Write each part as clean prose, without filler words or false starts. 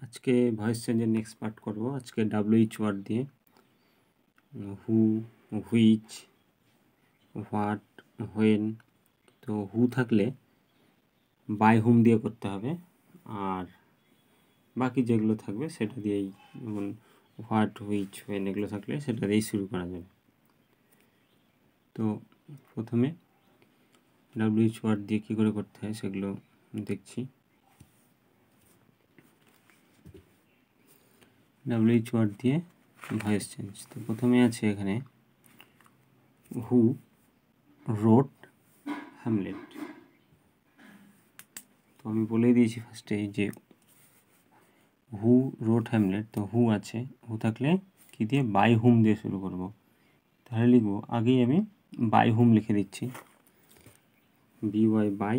আজকে ভয়েস চেঞ্জের next part করব। আজকে WH ওয়ার্ড দিয়ে হু, হুইচ, হোয়াট, হোয়েন। তো হু থাকলে বাই হুম দিয়ে করতে হবে, আর বাকি যেগুলো থাকবে সেটা দিয়েই, যেমন হোয়াট, হুইচ, হোয়েন এগুলো থাকলে সেটা দিয়েই শুরু করা যাবে। তো প্রথমে WH ওয়ার্ড দিয়ে কী করে করতে হয় সেগুলো দেখছি। WH ওয়ার্ড দিয়ে ভয়েস চেঞ্জ। তো প্রথমে আছে এখানে হু রোট হ্যামলেট। তো আমি বলে দিয়েছি ফার্স্টে যে হু রোট হ্যামলেট। তো হু আছে, হু থাকলে কী দিয়ে, বাই হুম দিয়ে শুরু করব। তাহলে লিখব, আগেই আমি বাই হুম লিখে দিচ্ছি, BY বাই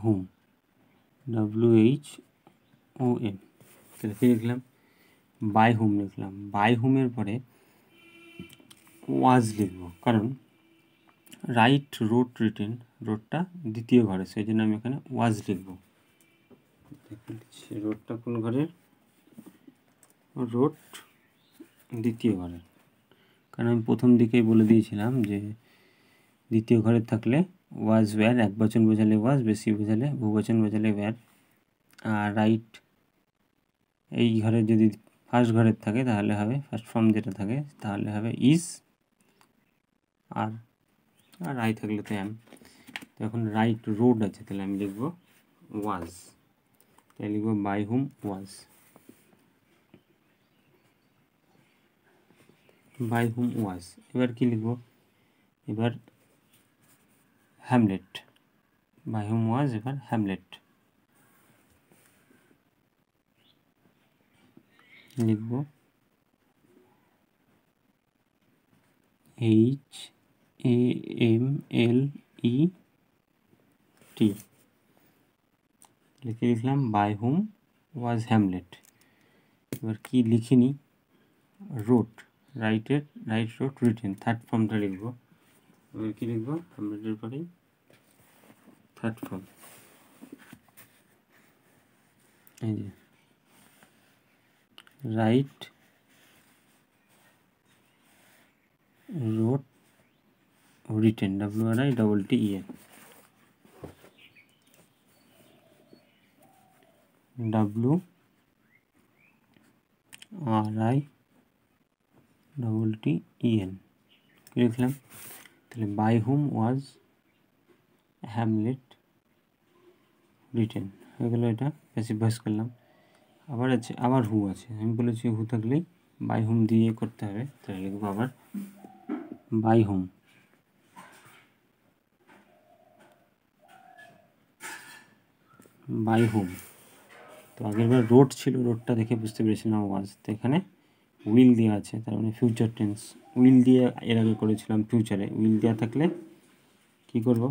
হুম, WHOM। তাহলে কী লিখলাম, বাই হুম লিখলাম। বাই হুমের পরে ওয়াজ লিখব, কারণ রাইট রোট রিটেন, রোডটা দ্বিতীয় ঘরে, সেই জন্য আমি এখানে ওয়াজ লিখব। রোডটা কোন ঘরের, রোড দ্বিতীয় ঘরের, কারণ আমি প্রথম দিকেই বলে দিয়েছিলাম যে দ্বিতীয় ঘরের থাকলে ওয়াজ ওয়্যার, এক বচন বোঝালে ওয়াজ, বেশি বোঝালে বহুবচন বোঝালে ওয়্যার। আর রাইট এই ঘরে যদি ফার্স্ট ঘরের থাকে তাহলে হবে, ফার্স্ট ফর্ম যেটা থাকে তাহলে হবে ইজ, আর আই থাকলে তো অ্যাম। তো এখন রাইট রোড আছে, তাহলে আমি লিখব ওয়াজ, তাই লিখব by whom was, by whom ওয়াজ। এবার কি লিখব, এবার হ্যামলেট, বাই হুম ওয়াজ, এবার হ্যামলেট লিখব HAMLET, লিখে লিখলাম বাই হুম ওয়াজ হ্যামলেট। এবার কি লিখিনি, road, right wrote written, third ফর্মটা লিখব। এবার কি লিখব, হ্যামলেটের পরেই থার্ড ফর্ম, এই যে write wrote written, WRITTEN, WRITTEN লিখলাম। তাহলে by whom was Hamlet written হয়ে গেল, এটা প্যাসিভ ভয়েস করলাম। আবার আছে, আবার হু আছে, আমি বলেছি হু থাকলেই বাই হুম দিয়ে করতে হবে, তাহলে লিখবো আবার বাই হুম, বাই হুম। তো আগেরবার রোড ছিল, রোডটা দেখে বুঝতে পেরেছিলাম ওয়াজ, তো এখানে উইল দেওয়া আছে, তার মানে ফিউচার টেন্স। উইল দিয়ে এর আগে করেছিলাম ফিউচারে, উইল দেওয়া থাকলে কি করব,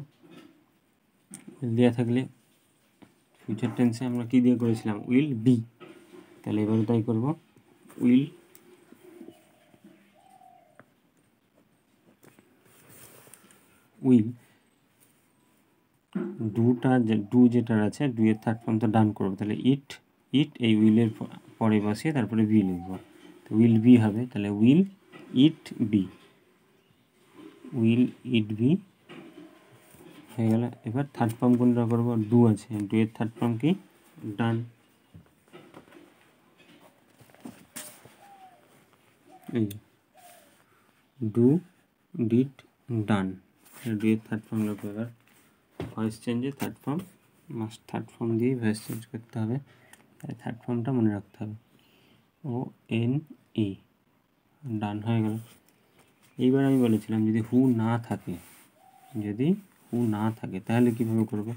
উইল দেওয়া থাকলে ফিউচার টেন্সে আমরা কি দিয়ে করেছিলাম, উইল বি, তাহলে এবারে তাই করব, উইল ডুটা, ডু যেটার আছে, ডু এর থার্ড ফর্ম তো ডান করবো, তাহলে ইট এই উইলের পরে বসিয়ে তারপরে বি লিখব, তো উইল বি হবে, তাহলে will it be, will it be হয়ে গেল। এবার থার্ড ফর্ম কোনটা করবো, ডু আছে, ডু এর থার্ড ফর্ম কি, ডান, এই ডু ডিড ডান, ডু এর থার্ড ফর্ম লাগবে। এবার ভয়েস চেঞ্জে third form must, third form দিয়েই ভয়েস চেঞ্জ করতে হবে, তাই থার্ড ফর্মটা মনে রাখতে হবে, ONE, ডান হয়ে গেল। এইবার আমি বলেছিলাম যদি হু না থাকে, তাহলে কীভাবে করব,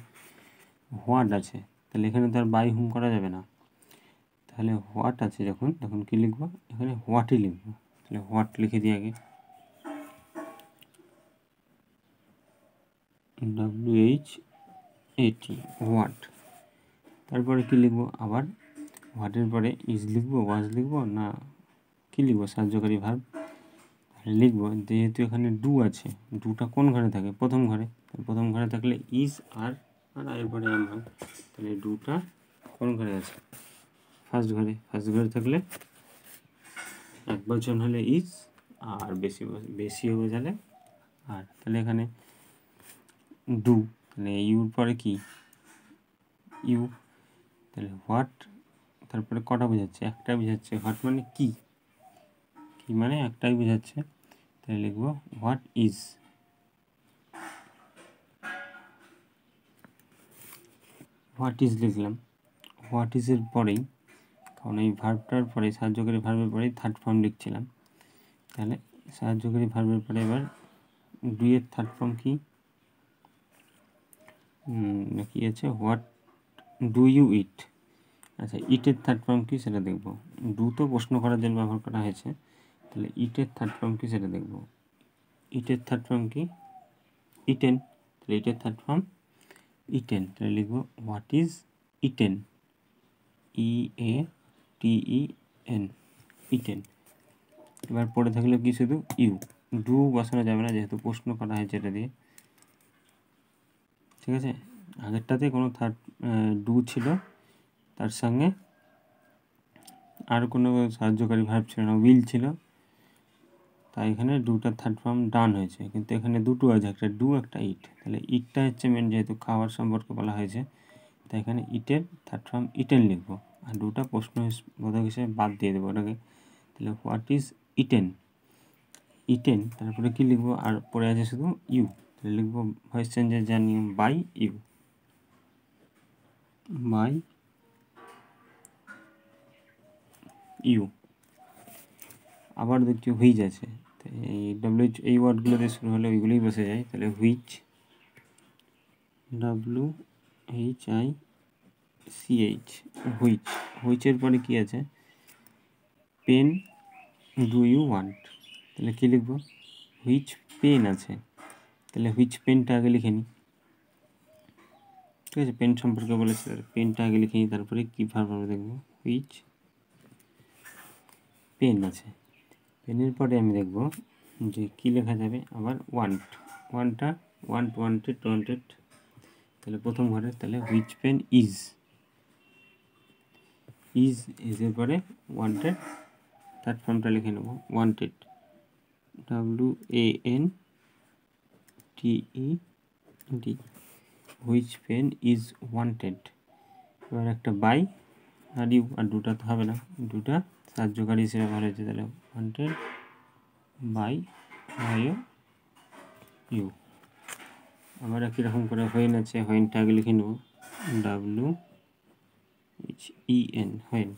হোয়াট আছে, তাহলে এখানে তো আর বাই হুম করা যাবে না, তাহলে হোয়াট আছে যখন, তখন কী লিখব, এখানে হোয়াটই লিখব, তাহলে হোয়াট লিখে দিই আগে, WHAT, হোয়াট। তারপরে কী লিখব, আবার হোয়াটের পরে ইজ লিখব, ওয়াজ লিখব, না কী লিখব, সাহায্যকারী ভার্ব লিখব। যেহেতু এখানে ডু আছে, ডুটা কোন ঘরে থাকে, প্রথম ঘরে, প্রথম ঘরে থাকলে ইজ আর আর আয়ের পরে এম হয়, তাহলে ডুটা কোন ঘরে আছে? ফার্স্ট ঘরে। ফার্স্ট ঘরে থাকলে একবচন হলে ইজ, আর বেশি বোঝালে আর। তাহলে এখানে ডু, তাহলে ইউর পরে কি? ইউ। তাহলে হোয়াট, তারপরে কটা বোঝাচ্ছে? একটা বোঝাচ্ছে। হোয়াট মানে কি, কি মানে একটাই বোঝাচ্ছে, তাহলে লিখবো হোয়াট ইজ। হোয়াট ইজ লিখলাম। হোয়াট ইজের পরেই, কারণ এই ভার্বটার পরে, সাহায্যকারী ভার্বের পরেই থার্ড ফর্ম লিখছিলাম, তাহলে সাহায্যকারী ভার্বের পরে এবার ডুয়ের থার্ড ফর্ম কি? কি আছে? হোয়াট ডু ইউ ইট। আচ্ছা, ইটের থার্ড ফর্ম কি সেটা দেখব। ডু তো প্রশ্ন করার জন্য ব্যবহার করা হয়েছে, তাহলে ইটের থার্ড ফর্ম কি সেটা দেখব। ইটের থার্ড ফর্ম কি? ইটেন। তাহলে ইটের থার্ড ফর্ম ইটেন, তাহলে লিখবো what is eaten. EATEN, eaten. এবার পড়ে থাকলে কি শুধু ইউ, ডু বসানো যাবে না যেহেতু প্রশ্ন করা হয়েছে এটা দিয়ে, ঠিক আছে। আগেরটাতে কোনো থার্ড ডু ছিল, তার সঙ্গে আর কোনো সাহায্যকারী ভার্ব ছিল না, উইল ছিল, তাই এখানে ডুটার থার্ড ফর্ম ডান হয়েছে। কিন্তু এখানে দুটো আছে, একটা ডু একটা ইট, তাহলে ইটটা হচ্ছে মেন, যেহেতু খাওয়ার সম্পর্কে বলা হয়েছে, তাই এখানে ইটের থার্ড ফর্ম ইটেন লিখবো, আর ডুটা প্রশ্নবোধক হিসেবে বাদ দিয়ে দেবো ওটাকে। তাহলে হোয়াট ইজ ইটেন, ইটেন। তারপরে কি লিখবো? আর পরে আছে শুধু ইউ, তাহলে লিখবো ভয়েস চেঞ্জের যা নিয়ম, বাই ইউ, বাই ইউ। আবার দেখছি হুইচ আছে, এই ডব্লিউএইচ এই ওয়ার্ডগুলো দিয়ে শুরু হলে ওইগুলোই বসে যায়, তাহলে হুইচ, WHICH, হুইচ। হুইচের পরে কি আছে? পেন ডু ইউ ওয়ান্ট, তাহলে কী লিখবো? হুইচ পেন আছে, তাহলে হুইচ পেনটা আগে লিখে নিই, ঠিক আছে। পেন সম্পর্কে বলেছে, পেনটা আগে লিখে নিই, তারপরে কী ভার্ব আমরা দেখবো। হুইচ পেন আছে, পেনের পরে আমি দেখব যে কী লেখা যাবে। আবার ওয়ান্ট, ওয়ান্টেড, তাহলে প্রথম ঘরে, তাহলে হুইচ পেন ইজ, ইজের পরে ওয়ান্টেড, থার্ড ফর্মটা লিখে নেব wanted, WANTED, which pen is wanted. এবার একটা বাই আর ইউ, আর দুটা তো হবে না, দুটা সাহায্যকারী হিসেবে ভালো হয়েছে, তাহলে ওয়ান্টেড বাই ইউ। আবার একই রকম করে হোয়েন আছে, হোয়েনটা আগে লিখে নেব, WHEN, হোয়েন।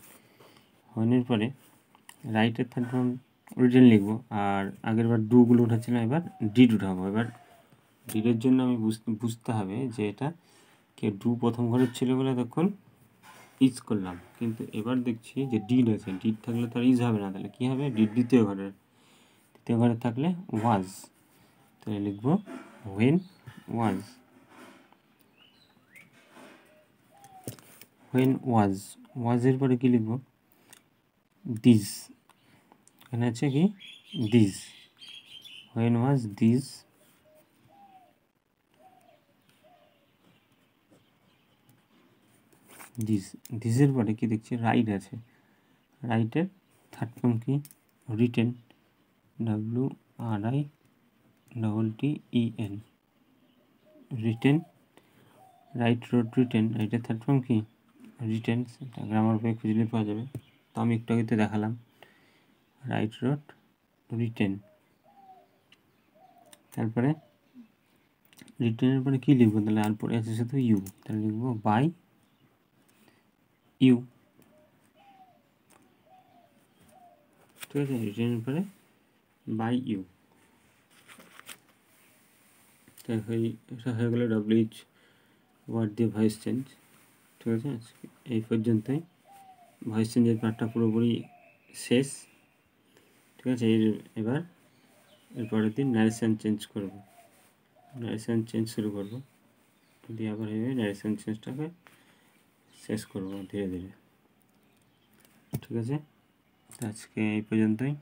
হোয়েনের পরে রাইটের থার্ড ফর্ম রিটেন লিখবো, আর আগের বার ডুগুলো উঠাচ্ছিলাম, এবার ডিড উঠাবো। এবার ডিডের জন্য আমি বুঝতে হবে যে এটা কে ডু প্রথম ঘরের ছিল বলে তখন ইজ করলাম, কিন্তু এবার দেখছি যে ডিড আছে, ডিড থাকলে তো আর ইজ হবে না, তাহলে কী হবে? ডিড দ্বিতীয় ঘরে থাকলে ওয়াজ, তাহলে লিখবো হোয়েন ওয়াজ, হোয়েন ওয়াজ। ওয়াজের পরে কী লিখবো? দিস, এখানে আছে কি দিস, হোয়েন ওয়াজ দিস, দিসের পরে কি দেখছি? রাইট আছে, রাইটের থার্ড ফর্ম কি? Written, WRITTEN, written. Right wrote written, রাইটের থার্ড ফর্ম কি? রিটেন। সেটা গ্রামার বই খুঁজলে পাওয়া যাবে, তো আমি একটু আগে দেখালাম। রাইট রোড রিটেন, তারপরে রিটেনের পরে কী লিখবো? তাহলে আর পরে আছে শুধু ইউ, তাহলে লিখবো বাই ইউ, ঠিক আছে। রিটেনের পরে বাই ইউ, এটা হয়ে গেলো WH ওয়ার্ড দিয়ে ভয়েস চেঞ্জ, ঠিক আছে। এই পর্যন্তই ভয়েস চেঞ্জের পার্টটা পুরোপুরি শেষ, ঠিক আছে। এবার এরপরের দিন ন্যারেশন চেঞ্জ করব, ন্যারেশন চেঞ্জ শুরু করব, দিয়ে আবার ভেবে ন্যারেশন চেঞ্জটাকে শেষ করব ধীরে ধীরে, ঠিক আছে। আজকে এই পর্যন্তই।